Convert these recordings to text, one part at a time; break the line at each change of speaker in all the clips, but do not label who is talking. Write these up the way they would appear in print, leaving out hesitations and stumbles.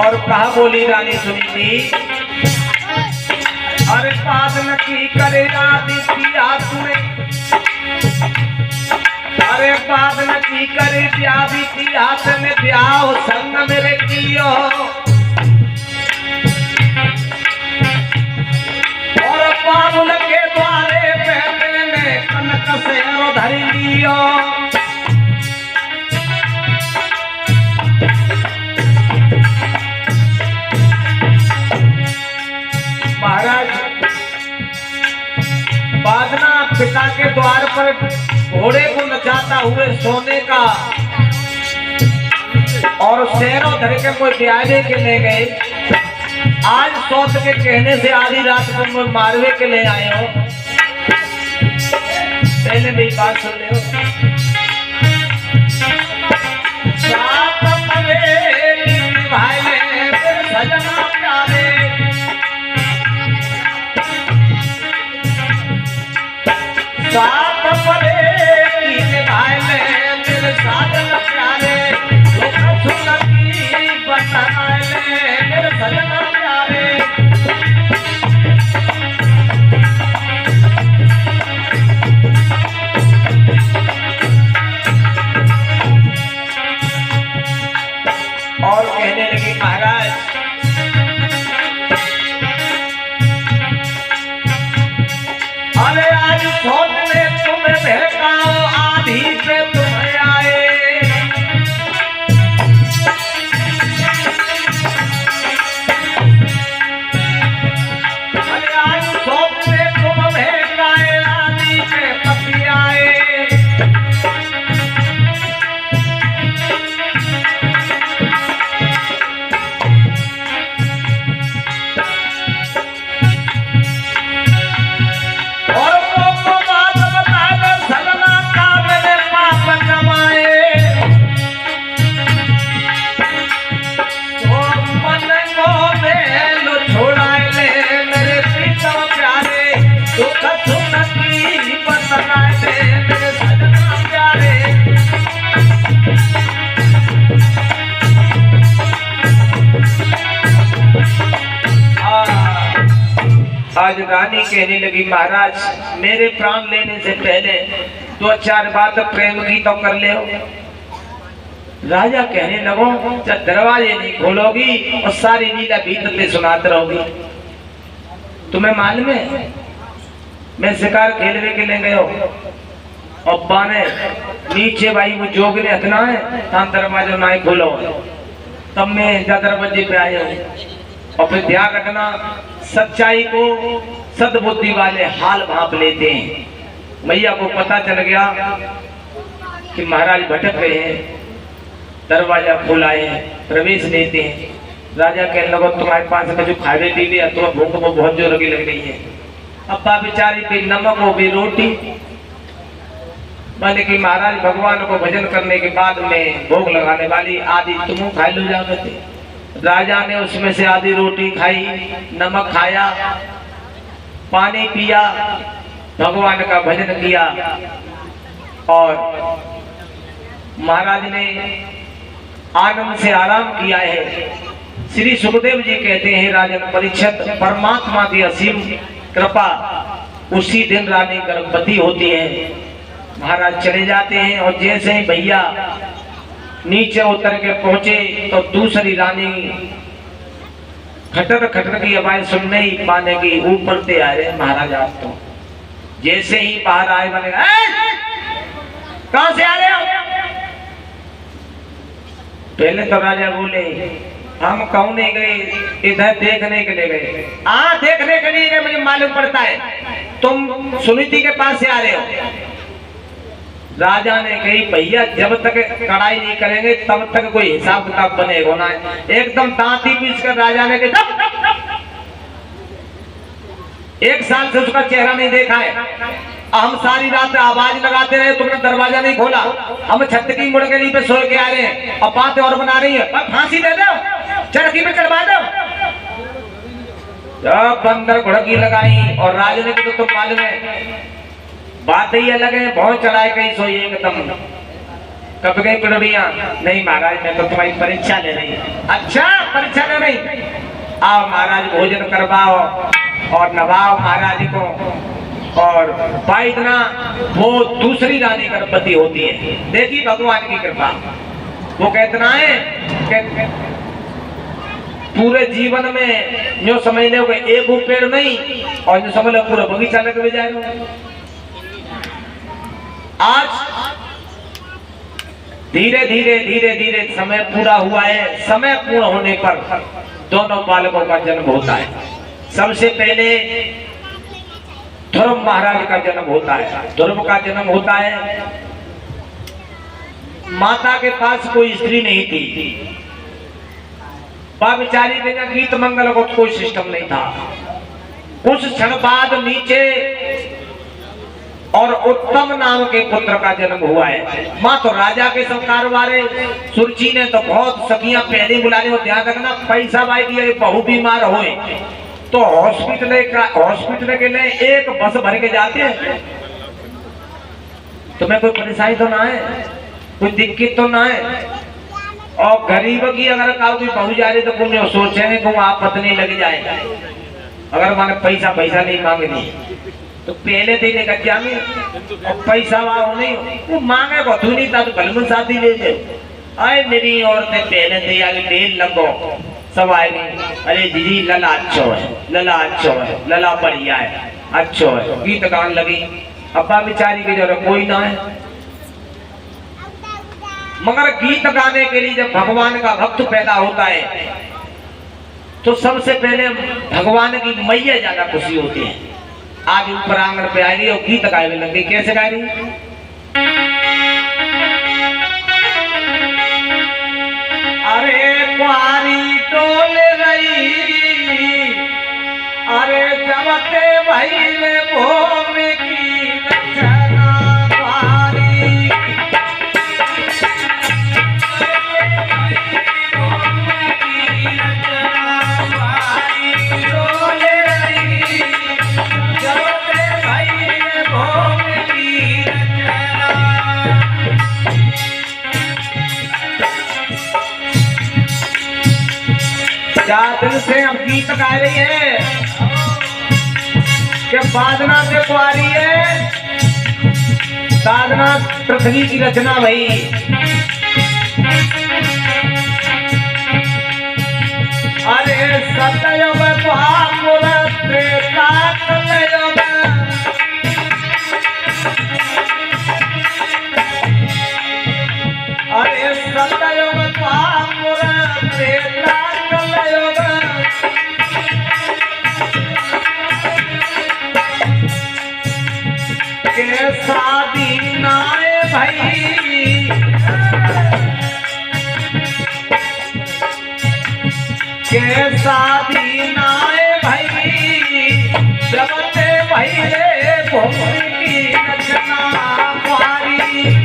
और कहा बोली रानी सुनी थी, अरे बात नकी करे आदि किया तूने, अरे बात नकी करे ब्याह किया तने ब्याह संग मेरे कियो, और बाबुल के द्वारे पहले ने कनक से धरी लियो। महाराज बाजना पिता के द्वार पर घोड़े को नचाता हुए सोने का और शहरों धर के कोई ब्याहे के ले गए। आज सोच के कहने से आधी रात को मैं मारवे के ले आए हो। पहले मेरी बात सुन ले हो। भाई सजना प्यारे, साथ परे की भाई मेरे साजन प्यारे, सुनती बताए मेरे सजना प्यारे। और कहने लगी महाराज अरे आज सोच ले तुम्हें बहकाओ आधी पे तुम्हें आए, अरे आज सोच ले तुम बहकाए आधी पे पति आए। आज रानी कहने लगी महाराज मेरे प्राण लेने से पहले दो चार बात प्रेम की तो कर ले हो। राजा कहने लगो जब दरवाजे नहीं खोलोगी और सारी लीला भीतर से सुनाते रहोगी। तुम्हें मालूम है मैं शिकार खेलने के लिए गए हो और बाने नीचे भाई वो जोग ने हथना है तान दरवाजा ना खोलो, तब मैं दरवाजे पे आया हूँ। और फिर ध्यान रखना सच्चाई को सद्बुद्धि वाले हाल भाप लेते हैं। मैया को पता चल गया कि महाराज भटक रहे हैं, दरवाजा खुलाए हैं, प्रवेश लेते हैं। राजा कहने लगा तुम्हारे पास में जो खावे पी लिया तुम्हें भूख को बहुत जोर लगी लग रही है। अब्बा बेचारी पे नमक हो भी रोटी, मैंने कि महाराज भगवान को भजन करने के बाद में भोग लगाने वाली आदि तुम खा लो जाते। राजा ने उसमें से आधी रोटी खाई, नमक खाया, पानी पिया, भगवान का भजन किया और महाराज ने आनंद से आराम किया है। श्री सुखदेव जी कहते हैं राजन परीक्षित परमात्मा की असीम कृपा उसी दिन रानी गर्भवती होती है। महाराज चले जाते हैं और जैसे ही भैया नीचे उतर के पहुंचे तो दूसरी रानी खटर खटर की आवाज सुनने ही पाने की ऊपर से आ रहे महाराज। आप तो जैसे ही बाहर आए बने कहां से आ रहे हो? पहले तो राजा बोले हम कहूं नहीं गए, इधर देखने के लिए गए। देखने के लिए गए, मुझे मालूम पड़ता है तुम सुनीति के पास से आ रहे हो। राजा ने कही भैया जब तक कड़ाई नहीं करेंगे तब तक कोई हिसाब किताब बनेगा ना। एकदम दांती पीस कर राजा ने कहा एक साल से उसका चेहरा नहीं देखा है, हम सारी रात आवाज लगाते रहे, तुमने दरवाजा नहीं खोला, हम छत की मुड़गली पे सो के आ रहे हैं और बातें और बना रही है, फांसी दे दो, चरखी पे चढ़वा दो। जब बंदर घुड़की लगाई और राजा ने कहा तो मालूम है बात ही अलग है, बहुत चढ़ाए कहीं सोई एकदम कब गई पिड़िया? नहीं महाराज मैं तो तुम्हारी परीक्षा ले रही। अच्छा परीक्षा ले रही, आओ महाराज भोजन करवाओ और नवाओ महाराज को। और पाइदना वो दूसरी रानी गर्भवती होती है। देखी भगवान की कृपा। वो कहतना है कि पूरे जीवन में जो समझ लो एक पेड़ नहीं और जो समझ लो पूरा बगीचा लग भी जाए। आज धीरे धीरे धीरे धीरे समय पूरा हुआ है। समय पूर्ण होने पर दोनों बालकों का जन्म होता है। सबसे पहले ध्रुव महाराज का जन्म होता है। ध्रुव का जन्म होता है। माता के पास कोई स्त्री नहीं थी। वह बेचारी बिना गीत मंगल को कोई सिस्टम नहीं था। कुछ क्षण बाद नीचे और उत्तम नाम के पुत्र का जन्म हुआ है। माँ तो राजा के संस्कार वाले सुरची ने तो बहुत सखियां पहले बुला ली। ध्यान रखना पैसा भाई दिया बहु बीमार होए तो हॉस्पिटल के लिए एक बस भर के जाते हैं। तुम्हें कोई परेशानी तो ना है, कोई दिक्कत तो ना है। और गरीब की अगर कोई बहू जा रही तो तुम सोचेंगे कि आप पत्नी लग जाए। अगर माने पैसा नहीं मांगनी तो पहले देने का क्या में और पैसा वाह नहीं वो मांगे को तू नहीं था तो कल में शादी ले ले। आए मेरी औरतें पहले दे आगे तेल लगो सब आएगी। अरे दीदी लला अच्छो है, लला अच्छो है, लला बढ़िया है, अच्छो है। गीत गान लगी। अब्बा बेचारी की जरूरत कोई ना है। मगर गीत गाने के लिए जब भगवान का भक्त पैदा होता है तो सबसे पहले भगवान की मैया ज्यादा खुशी होती है। आज ऊपर आंगन पे आएगी और गीत गाने लगी। कैसे गा रही? अरे कुआरी डोल रही, अरे जबते भाई ने भोग की रचना कुआरी। क्या दिल से हम गीत गा रही है कि बादना से कुआरी है। साधना पृथ्वी की रचना भई। अरे सतयुग द्वापर त्रेता कलयुग, अरे सतयुग द्वापर त्रेता के शादी नाए भाई, के शादी नाए भाई, जबते भाई रे भोरी की रचना कुआरी।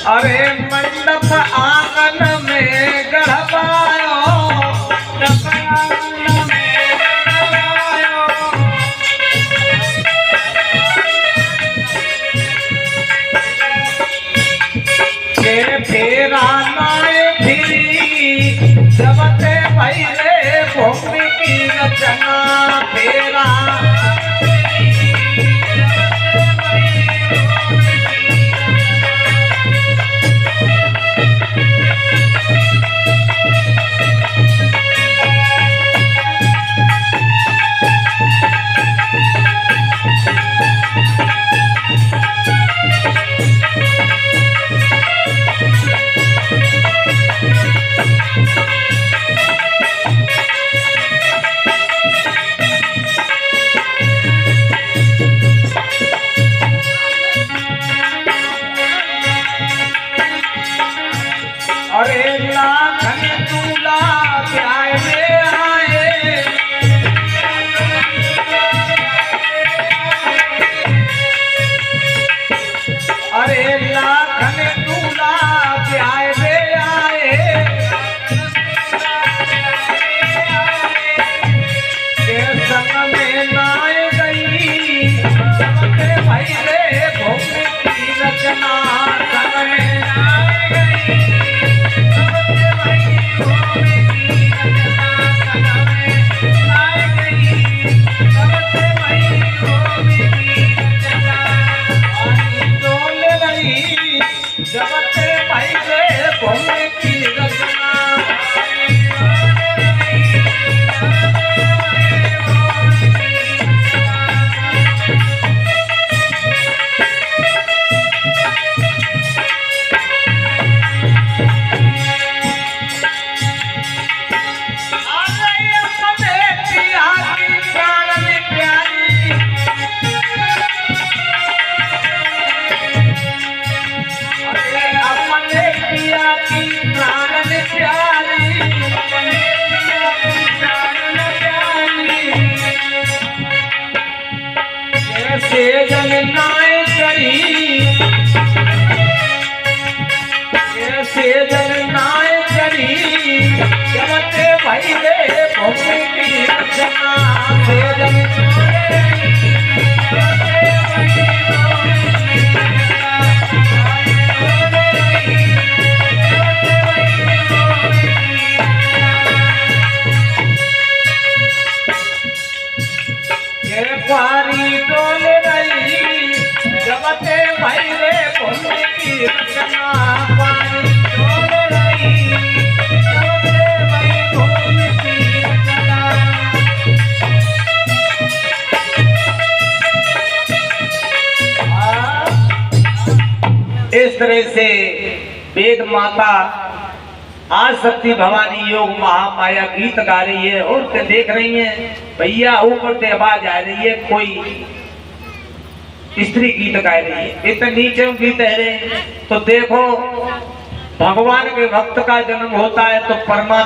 अरे मंडप आंगन में गढ़वायो, फेरा नाय फिरी जबते भैले भूमि की रचना फेरा अरे लाखन दूल्हा प्याय में आए, अरे लाखन दूल्हा प्याय में आए, के संग में नाय गई सबके भैले भूमि की रचना संग में नाय गई। जबते पहले भूमि की रचना जन नाय चढ़ी, ऐसे जन नाय चढ़ी जबते भैले भूमि की रचना से जन पारी डोल रही जबते भैले भूमि की रचना पारी डोल रही जबते भैले भूमि की रचना। इस तरह से वेद माता आज शक्ति भवानी योग महामाया गीत गा रही है, औरतें देख रही हैं भैया ऊपर से आवाज आ रही है कोई स्त्री गीत गा रही है, इतने नीचे गीत है रहे। तो देखो भगवान के भक्त का जन्म होता है तो परमात्मा